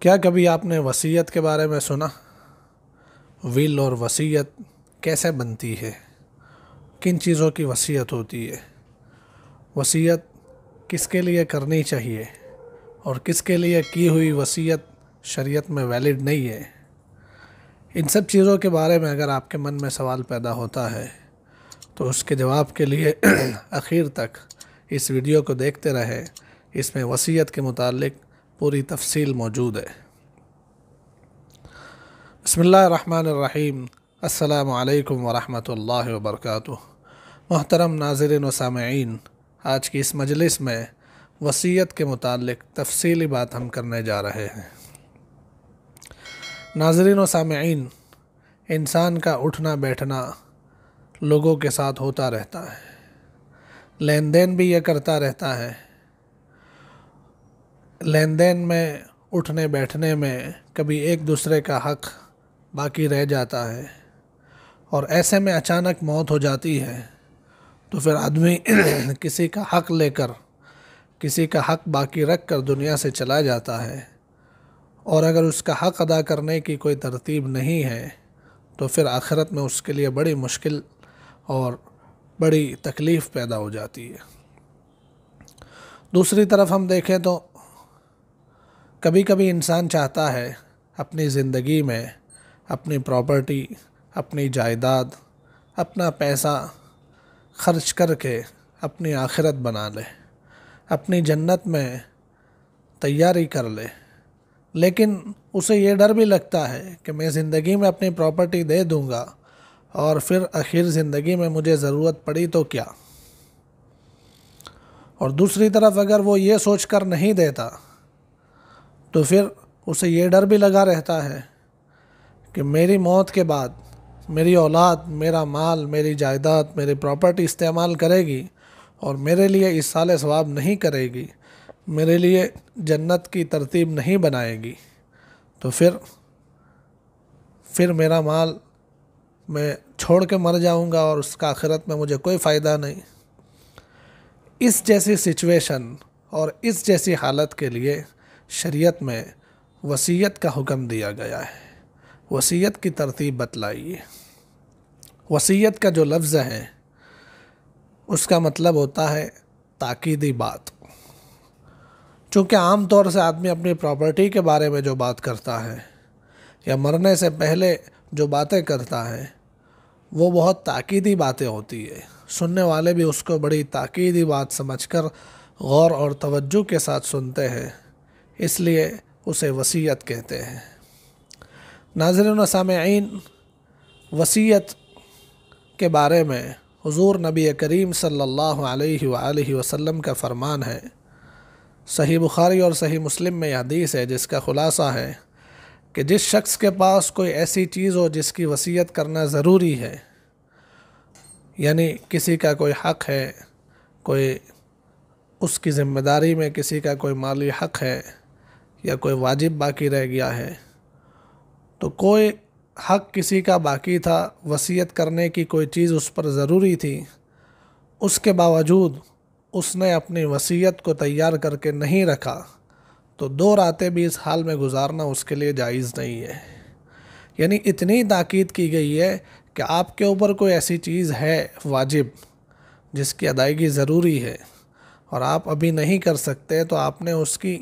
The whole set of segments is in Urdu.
کیا کبھی آپ نے وصیت کے بارے میں سنا؟ ول اور وصیت کیسے بنتی ہے؟ کن چیزوں کی وصیت ہوتی ہے؟ وصیت کس کے لیے کرنی چاہیے اور کس کے لیے کی ہوئی وصیت شریعت میں ویلڈ نہیں ہے؟ ان سب چیزوں کے بارے میں اگر آپ کے من میں سوال پیدا ہوتا ہے تو اس کے جواب کے لیے آخر تک اس ویڈیو کو دیکھتے رہے۔ اس میں وصیت کے متعلق پوری تفصیل موجود ہے۔ بسم اللہ الرحمن الرحیم۔ السلام علیکم ورحمۃ اللہ وبرکاتہ۔ محترم ناظرین و سامعین، آج کی اس مجلس میں وصیت کے متعلق تفصیلی بات ہم کرنے جا رہے ہیں۔ ناظرین و سامعین، انسان کا اٹھنا بیٹھنا لوگوں کے ساتھ ہوتا رہتا ہے، لین دین بھی یہ کرتا رہتا ہے۔ لین دین میں، اٹھنے بیٹھنے میں کبھی ایک دوسرے کا حق باقی رہ جاتا ہے، اور ایسے میں اچانک موت ہو جاتی ہے تو پھر آدمی کسی کا حق لے کر، کسی کا حق باقی رکھ کر دنیا سے چلا جاتا ہے، اور اگر اس کا حق ادا کرنے کی کوئی ترتیب نہیں ہے تو پھر آخرت میں اس کے لیے بڑی مشکل اور بڑی تکلیف پیدا ہو جاتی ہے۔ دوسری طرف ہم دیکھیں تو کبھی کبھی انسان چاہتا ہے اپنی زندگی میں اپنی پراپرٹی، اپنی جائیداد، اپنا پیسہ خرچ کر کے اپنی آخرت بنا لے، اپنی جنت میں تیاری کر لے، لیکن اسے یہ ڈر بھی لگتا ہے کہ میں زندگی میں اپنی پراپرٹی دے دوں گا اور پھر آخر زندگی میں مجھے ضرورت پڑی تو کیا؟ اور دوسری طرف اگر وہ یہ سوچ کر نہیں دیتا تو پھر اسے یہ ڈر بھی لگا رہتا ہے کہ میری موت کے بعد میری اولاد میرا مال، میری جائیداد، میری پراپرٹی استعمال کرے گی اور میرے لیے ایصال ثواب نہیں کرے گی، میرے لیے جنت کی ترتیب نہیں بنائے گی، تو پھر میرا مال میں چھوڑ کے مر جاؤں گا اور اس کا آخرت میں مجھے کوئی فائدہ نہیں۔ اس جیسی سچویشن اور اس جیسی حالت کے لیے شریعت میں وصیت کا حکم دیا گیا ہے۔ وصیت کی ترتیب بتلائیے۔ وصیت کا جو لفظ ہے اس کا مطلب ہوتا ہے تاکیدی بات۔ چونکہ عام طور سے آدمی اپنی پراپرٹی کے بارے میں جو بات کرتا ہے یا مرنے سے پہلے جو باتیں کرتا ہے وہ بہت تاکیدی باتیں ہوتی ہے، سننے والے بھی اس کو بڑی تاکیدی بات سمجھ کر غور اور توجہ کے ساتھ سنتے ہیں، اس لیے اسے وصیت کہتے ہیں۔ ناظرین و سامعین، وصیت کے بارے میں حضور نبی کریم صلی اللہ علیہ وآلہ وسلم کا فرمان ہے۔ صحیح بخاری اور صحیح مسلم میں یہ حدیث ہے جس کا خلاصہ ہے کہ جس شخص کے پاس کوئی ایسی چیز ہو جس کی وصیت کرنا ضروری ہے، یعنی کسی کا کوئی حق ہے، کوئی اس کی ذمہ داری میں کسی کا کوئی مالی حق ہے یا کوئی واجب باقی رہ گیا ہے، تو کوئی حق کسی کا باقی تھا، وصیت کرنے کی کوئی چیز اس پر ضروری تھی، اس کے باوجود اس نے اپنی وصیت کو تیار کر کے نہیں رکھا، تو 2 راتیں بھی اس حال میں گزارنا اس کے لیے جائز نہیں ہے۔ یعنی اتنی تاکید کی گئی ہے کہ آپ کے اوپر کوئی ایسی چیز ہے واجب جس کی ادائیگی ضروری ہے اور آپ ابھی نہیں کر سکتے، تو آپ نے اس کی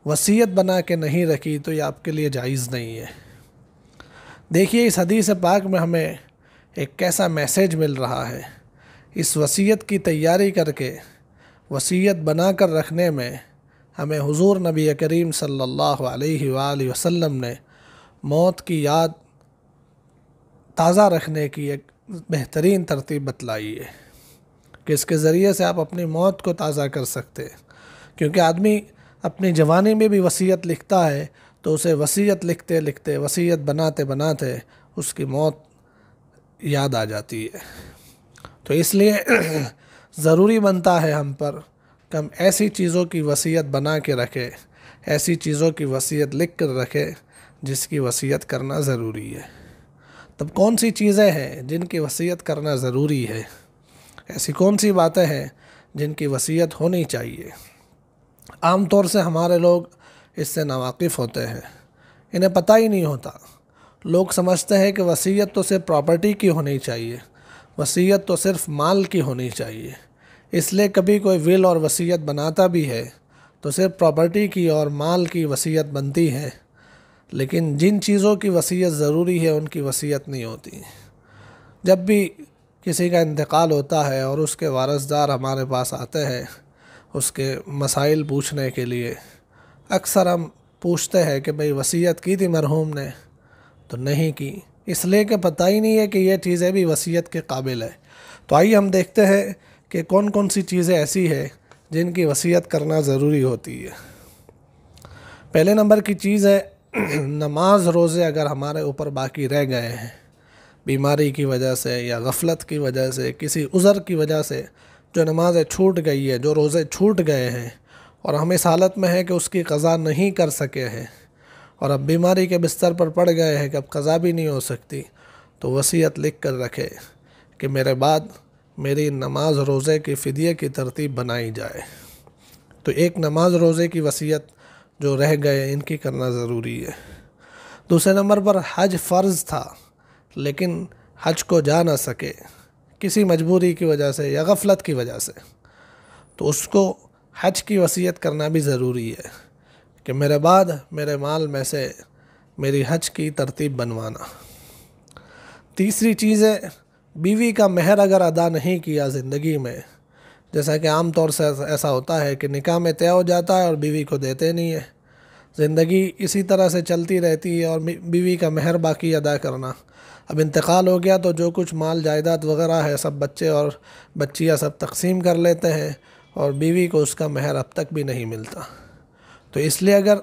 وصیت بنا کے نہیں رکھی تو یہ آپ کے لیے جائز نہیں ہے۔ دیکھیے اس حدیث پاک میں ہمیں ایک کیسا میسیج مل رہا ہے۔ اس وصیت کی تیاری کر کے وصیت بنا کر رکھنے میں ہمیں حضور نبی کریم صلی اللہ علیہ وآلہ وسلم نے موت کی یاد تازہ رکھنے کی ایک بہترین ترتیب بتلائی ہے کہ اس کے ذریعے سے آپ اپنی موت کو تازہ کر سکتے ہیں۔ کیونکہ آدمی اپنی جوانی میں بھی وصیت لکھتا ہے تو اسے وصیت لکھتے لکھتے، وصیت بناتے بناتے اس کی موت یاد آ جاتی ہے۔ تو اس لیے ضروری بنتا ہے ہم پر کہ ہم ایسی چیزوں کی وصیت بنا کے رکھیں، ایسی چیزوں کی وصیت لکھ کر رکھیں جس کی وصیت کرنا ضروری ہے۔ تب کون سی چیزیں ہیں جن کی وصیت کرنا ضروری ہے؟ ایسی کون سی باتیں ہیں جن کی وصیت ہونی چاہیے؟ عام طور سے ہمارے لوگ اس سے ناواقف ہوتے ہیں، انہیں پتہ ہی نہیں ہوتا۔ لوگ سمجھتے ہیں کہ وصیت تو صرف پراپرٹی کی ہونی چاہیے، وصیت تو صرف مال کی ہونی چاہیے، اس لیے کبھی کوئی ول اور وصیت بناتا بھی ہے تو صرف پراپرٹی کی اور مال کی وصیت بنتی ہے، لیکن جن چیزوں کی وصیت ضروری ہے ان کی وصیت نہیں ہوتی۔ جب بھی کسی کا انتقال ہوتا ہے اور اس کے وارثدار ہمارے پاس آتے ہیں اس کے مسائل پوچھنے کے لیے، اکثر ہم پوچھتے ہیں کہ بھئی وصیت کی تھی مرحوم نے؟ تو نہیں کی، اس لیے کہ پتہ ہی نہیں ہے کہ یہ چیزیں بھی وصیت کے قابل ہے۔ تو آئیے ہم دیکھتے ہیں کہ کون کون سی چیزیں ایسی ہیں جن کی وصیت کرنا ضروری ہوتی ہے۔ پہلے نمبر کی چیز ہے نماز روزے اگر ہمارے اوپر باقی رہ گئے ہیں، بیماری کی وجہ سے یا غفلت کی وجہ سے، کسی عذر کی وجہ سے جو نمازیں چھوٹ گئی ہے، جو روزے چھوٹ گئے ہیں اور ہم اس حالت میں ہیں کہ اس کی قضا نہیں کر سکے ہیں اور اب بیماری کے بستر پر پڑ گئے ہیں کہ اب قضا بھی نہیں ہو سکتی، تو وصیت لکھ کر رکھے کہ میرے بعد میری نماز روزے کی فدیے کی ترتیب بنائی جائے۔ تو ایک نماز روزے کی وصیت جو رہ گئے ان کی کرنا ضروری ہے۔ دوسرے نمبر پر حج فرض تھا لیکن حج کو جا نہ سکے کسی مجبوری کی وجہ سے یا غفلت کی وجہ سے، تو اس کو حج کی وصیت کرنا بھی ضروری ہے کہ میرے بعد میرے مال میں سے میری حج کی ترتیب بنوانا۔ تیسری چیز ہے بیوی کا مہر اگر ادا نہیں کیا زندگی میں، جیسا کہ عام طور سے ایسا ہوتا ہے کہ نکاح میں طے ہو جاتا ہے اور بیوی کو دیتے نہیں ہے، زندگی اسی طرح سے چلتی رہتی ہے اور بیوی کا مہر باقی ادا کرنا۔ اب انتقال ہو گیا تو جو کچھ مال جائیداد وغیرہ ہے سب بچے اور بچیاں سب تقسیم کر لیتے ہیں اور بیوی کو اس کا مہر اب تک بھی نہیں ملتا۔ تو اس لیے اگر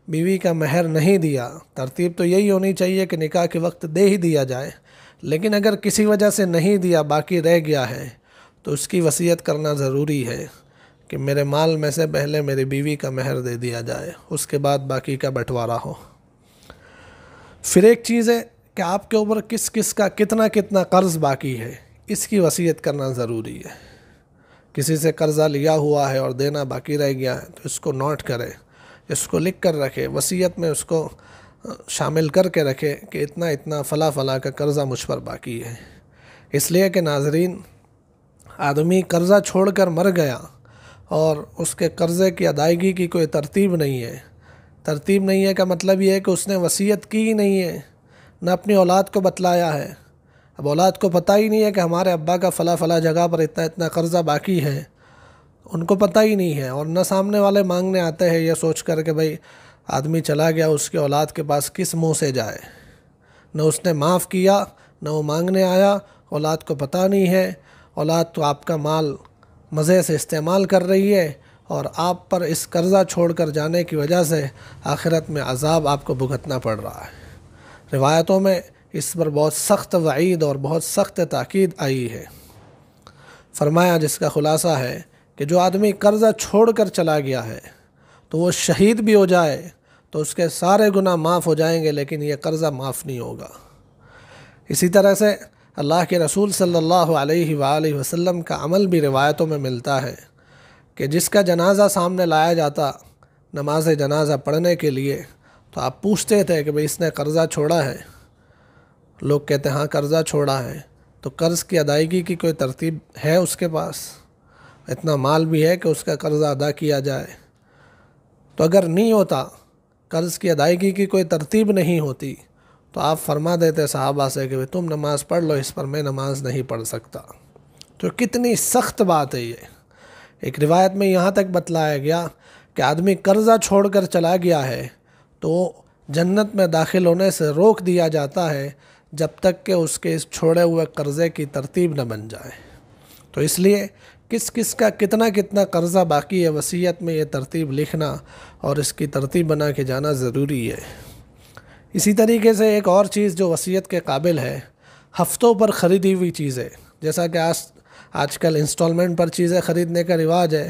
بیوی کا مہر نہیں دیا، ترتیب تو یہی ہونی چاہیے کہ نکاح کے وقت دے ہی دیا جائے، لیکن اگر کسی وجہ سے نہیں دیا، باقی رہ گیا ہے، تو اس کی وصیت کرنا ضروری ہے کہ میرے مال میں سے پہلے میری بیوی کا مہر دے دیا جائے، اس کے بعد باقی کا بٹوارا ہو۔ پھر ایک چیز ہے کہ آپ کے اوپر کس کس کا کتنا کتنا قرض باقی ہے، اس کی وصیت کرنا ضروری ہے۔ کسی سے قرضہ لیا ہوا ہے اور دینا باقی رہ گیا ہے تو اس کو نوٹ کرے، اس کو لکھ کر رکھے، وصیت میں اس کو شامل کر کے رکھے کہ اتنا اتنا فلاں فلاں کا قرضہ مجھ پر باقی ہے۔ اس لیے کہ ناظرین، آدمی قرضہ چھوڑ کر مر گیا اور اس کے قرضے کی ادائیگی کی کوئی ترتیب نہیں ہے۔ ترتیب نہیں ہے کا مطلب یہ ہے کہ اس نے وصیت کی ہی نہیں ہے، نہ اپنی اولاد کو بتلایا ہے۔ اب اولاد کو پتہ ہی نہیں ہے کہ ہمارے ابا کا فلاں فلاں جگہ پر اتنا اتنا قرضہ باقی ہے، ان کو پتہ ہی نہیں ہے، اور نہ سامنے والے مانگنے آتے ہیں یہ سوچ کر کہ بھئی آدمی چلا گیا، اس کے اولاد کے پاس کس منہ سے جائے۔ نہ اس نے معاف کیا، نہ وہ مانگنے آیا، اولاد کو پتہ نہیں ہے، اولاد تو آپ کا مال مزے سے استعمال کر رہی ہے اور آپ پر اس قرضہ چھوڑ کر جانے کی وجہ سے آخرت میں عذاب آپ کو بھگتنا پڑ رہا ہے۔ روایتوں میں اس پر بہت سخت وعید اور بہت سخت تاکید آئی ہے۔ فرمایا جس کا خلاصہ ہے کہ جو آدمی قرضہ چھوڑ کر چلا گیا ہے تو وہ شہید بھی ہو جائے تو اس کے سارے گناہ معاف ہو جائیں گے، لیکن یہ قرضہ معاف نہیں ہوگا۔ اسی طرح سے اللہ کے رسول صلی اللہ علیہ وآلہ وسلم کا عمل بھی روایتوں میں ملتا ہے کہ جس کا جنازہ سامنے لایا جاتا نماز جنازہ پڑھنے کے لیے تو آپ پوچھتے تھے کہ بھئی اس نے قرضہ چھوڑا ہے؟ لوگ کہتے ہیں ہاں قرضہ چھوڑا ہے۔ تو قرض کی ادائیگی کی کوئی ترتیب ہے اس کے پاس؟ اتنا مال بھی ہے کہ اس کا قرضہ ادا کیا جائے؟ تو اگر نہیں ہوتا، قرض کی ادائیگی کی کوئی ترتیب نہیں ہوتی، تو آپ فرما دیتے صحابہ سے کہ تم نماز پڑھ لو، اس پر میں نماز نہیں پڑھ سکتا۔ تو کتنی سخت بات ہے یہ۔ ایک روایت میں یہاں تک بتلایا گیا کہ آدمی قرضہ چھوڑ کر چلا گیا ہے تو جنت میں داخل ہونے سے روک دیا جاتا ہے جب تک کہ اس کے اس چھوڑے ہوئے قرضے کی ترتیب نہ بن جائے۔ تو اس لیے کس کس کا کتنا کتنا قرضہ باقی ہے، وصیت میں یہ ترتیب لکھنا اور اس کی ترتیب بنا کے جانا ضروری ہے۔ اسی طریقے سے ایک اور چیز جو وصیت کے قابل ہے، ہفتوں پر خریدی ہوئی چیزیں، جیسا کہ آج کل انسٹالمنٹ پر چیزیں خریدنے کا رواج ہے،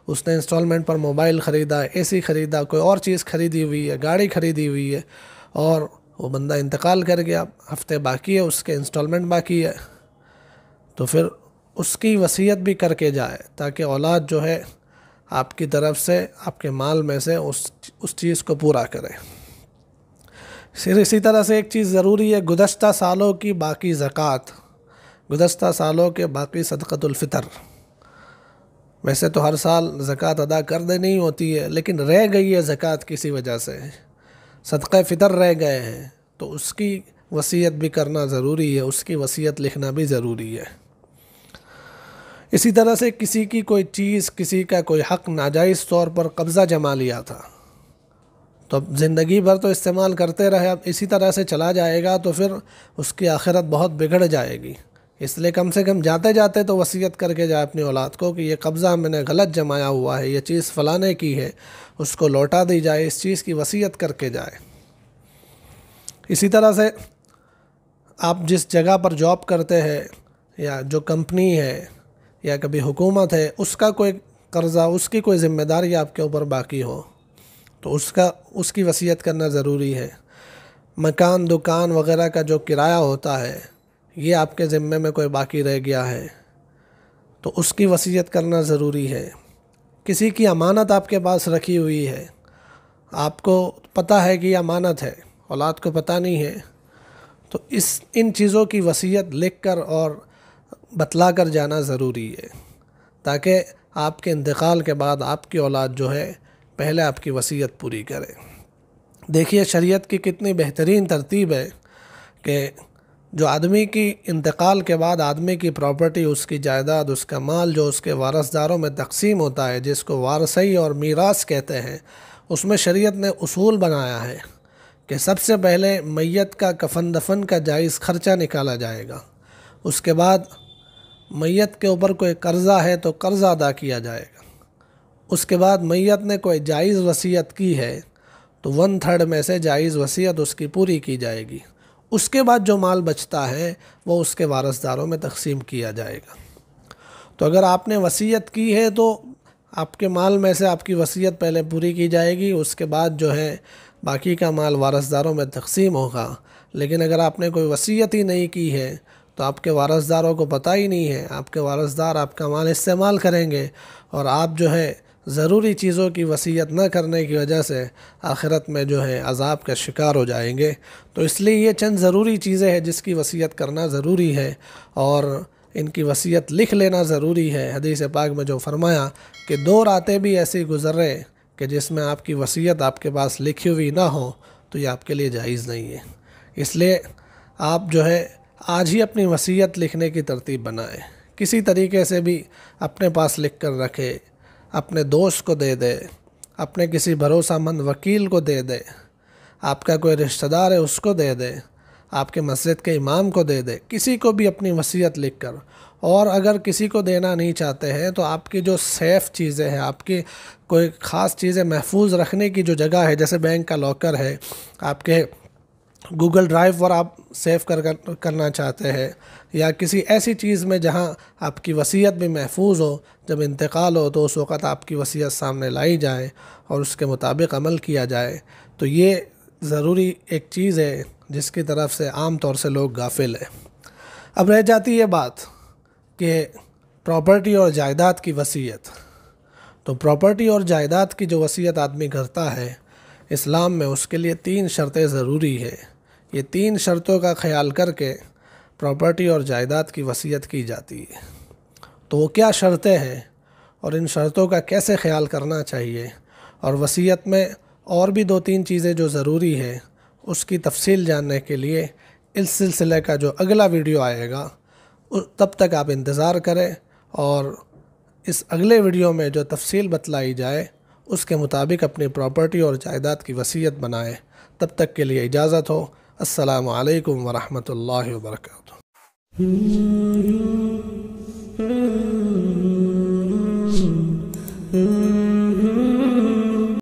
اس نے انسٹالمنٹ پر موبائل خریدا، اے سی خریدا، کوئی اور چیز خریدی ہوئی ہے، گاڑی خریدی ہوئی ہے، اور وہ بندہ انتقال کر گیا، ہفتے باقی ہے، اس کے انسٹالمنٹ باقی ہے، تو پھر اس کی وصیت بھی کر کے جائے تاکہ اولاد جو ہے آپ کی طرف سے آپ کے مال میں سے اس چیز کو پورا کریں۔ پھر اسی طرح سے ایک چیز ضروری ہے، گزشتہ سالوں کی باقی زکوٰۃ، گزشتہ سالوں کے باقی صدقۃ الفطر، ویسے تو ہر سال زکوٰۃ ادا کر دینی ہوتی ہے، لیکن رہ گئی ہے زکوٰۃ کسی وجہ سے، صدقہ فطر رہ گئے ہیں، تو اس کی وصیت بھی کرنا ضروری ہے، اس کی وصیت لکھنا بھی ضروری ہے۔ اسی طرح سے کسی کی کوئی چیز، کسی کا کوئی حق ناجائز طور پر قبضہ جما لیا تھا، تو اب زندگی بھر تو استعمال کرتے رہے، اب اسی طرح سے چلا جائے گا تو پھر اس کی آخرت بہت بگڑ جائے گی۔ اس لیے کم سے کم جاتے جاتے تو وصیت کر کے جائے اپنی اولاد کو کہ یہ قبضہ میں نے غلط جمایا ہوا ہے، یہ چیز فلانے کی ہے، اس کو لوٹا دی جائے، اس چیز کی وصیت کر کے جائے۔ اسی طرح سے آپ جس جگہ پر جاب کرتے ہیں یا جو کمپنی ہے یا کبھی حکومت ہے، اس کا کوئی قرضہ، اس کی کوئی ذمہ داری آپ کے اوپر باقی ہو تو اس کی وصیت کرنا ضروری ہے۔ مکان، دکان وغیرہ کا جو کرایہ ہوتا ہے، یہ آپ کے ذمے میں کوئی باقی رہ گیا ہے تو اس کی وصیت کرنا ضروری ہے۔ کسی کی امانت آپ کے پاس رکھی ہوئی ہے، آپ کو پتہ ہے کہ یہ امانت ہے، اولاد کو پتہ نہیں ہے، تو ان چیزوں کی وصیت لکھ کر اور بتلا کر جانا ضروری ہے، تاکہ آپ کے انتقال کے بعد آپ کی اولاد جو ہے پہلے آپ کی وصیت پوری کرے۔ دیکھیے شریعت کی کتنی بہترین ترتیب ہے کہ جو آدمی کی انتقال کے بعد آدمی کی پراپرٹی، اس کی جائیداد، اس کا مال جو اس کے وارثداروں میں تقسیم ہوتا ہے، جس کو وارثی اور میراث کہتے ہیں، اس میں شریعت نے اصول بنایا ہے کہ سب سے پہلے میت کا کفن دفن کا جائز خرچہ نکالا جائے گا، اس کے بعد میت کے اوپر کوئی قرضہ ہے تو قرضہ ادا کیا جائے گا، اس کے بعد میت نے کوئی جائز وصیت کی ہے تو 1/3 میں سے جائز وصیت اس کی پوری کی جائے گی، اس کے بعد جو مال بچتا ہے وہ اس کے وارثداروں میں تقسیم کیا جائے گا۔ تو اگر آپ نے وصیت کی ہے تو آپ کے مال میں سے آپ کی وصیت پہلے پوری کی جائے گی، اس کے بعد جو ہے باقی کا مال وارثداروں میں تقسیم ہوگا۔ لیکن اگر آپ نے کوئی وصیت ہی نہیں کی ہے تو آپ کے وارثداروں کو پتہ ہی نہیں ہے، آپ کے وارثدار آپ کا مال استعمال کریں گے اور آپ جو ہے ضروری چیزوں کی وصیت نہ کرنے کی وجہ سے آخرت میں جو ہے عذاب کا شکار ہو جائیں گے۔ تو اس لیے یہ چند ضروری چیزیں ہیں جس کی وصیت کرنا ضروری ہے اور ان کی وصیت لکھ لینا ضروری ہے۔ حدیث پاک میں جو فرمایا کہ 2 راتیں بھی ایسی گزرے کہ جس میں آپ کی وصیت آپ کے پاس لکھی ہوئی نہ ہو تو یہ آپ کے لیے جائز نہیں ہے۔ اس لیے آپ جو ہے آج ہی اپنی وصیت لکھنے کی ترتیب بنائیں، کسی طریقے سے بھی اپنے پاس لکھ کر رکھے، اپنے دوست کو دے دے، اپنے کسی بھروسہ مند وکیل کو دے دے، آپ کا کوئی رشتہ دار ہے اس کو دے دے، آپ کے مسجد کے امام کو دے دے، کسی کو بھی اپنی وصیت لکھ کر۔ اور اگر کسی کو دینا نہیں چاہتے ہیں تو آپ کی جو سیف چیزیں ہیں، آپ کی کوئی خاص چیزیں محفوظ رکھنے کی جو جگہ ہے، جیسے بینک کا لاکر ہے، آپ کے گوگل ڈرائیو پر آپ سیو کرنا چاہتے ہیں، یا کسی ایسی چیز میں جہاں آپ کی وصیت بھی محفوظ ہو، جب انتقال ہو تو اس وقت آپ کی وصیت سامنے لائی جائے اور اس کے مطابق عمل کیا جائے، تو یہ ضروری ایک چیز ہے جس کی طرف سے عام طور سے لوگ غافل ہیں۔ اب رہ جاتی یہ بات کہ پراپرٹی اور جائیداد کی وصیت۔ تو پراپرٹی اور جائیداد کی جو وصیت آدمی کرتا ہے اسلام میں، اس کے لیے 3 شرطیں ضروری ہے۔ یہ 3 شرطوں کا خیال کر کے پراپرٹی اور جائیداد کی وصیت کی جاتی ہے۔ تو وہ کیا شرطیں ہیں اور ان شرطوں کا کیسے خیال کرنا چاہیے، اور وصیت میں اور بھی 2-3 چیزیں جو ضروری ہے اس کی تفصیل جاننے کے لیے اس سلسلے کا جو اگلا ویڈیو آئے گا تب تک آپ انتظار کریں، اور اس اگلے ویڈیو میں جو تفصیل بتلائی جائے اس کے مطابق اپنی پراپرٹی اور جائیداد کی وصیت بنائیں۔ تب تک کے لیے اجازت ہو۔ السلام علیکم ورحمۃ اللہ وبرکاتہ۔